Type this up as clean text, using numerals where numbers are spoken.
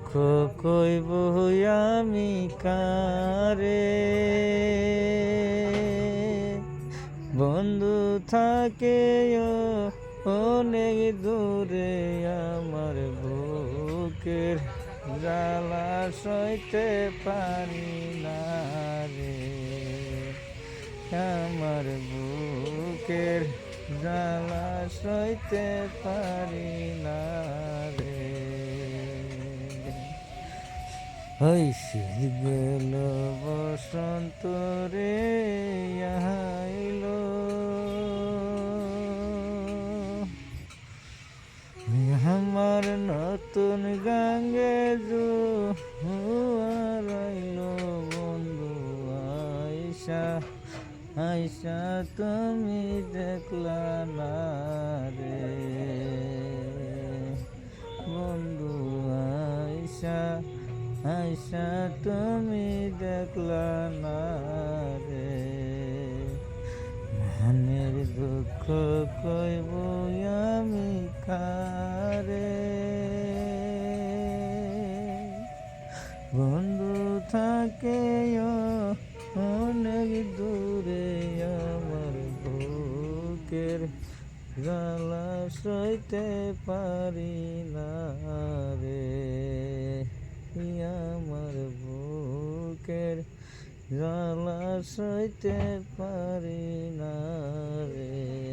দুঃখ কইব আমি কারে, বন্ধু থাকে অনেক দূরে, আমার বুকের জ্বালা সইতে পারি না রে, আমার বুকের জ্বালা সইতে পারি না রে। ওই শীত গেল বসন্ত রে আইল, আমার নতুন গাঙ্গে জুয়ারাইল, বন্ধু আইসা আইসা তুমি দেখলা না রে, বন্ধু আইসা আইসা তুমি দেখলা না রে, মনের দুঃখ কইব আমি কারে, বন্ধু থাকে অনেক দূরে, আমার বুকের জ্বালা সইতে পারি না রে, আমার বুকের জ্বালা সইতে পারি না রে।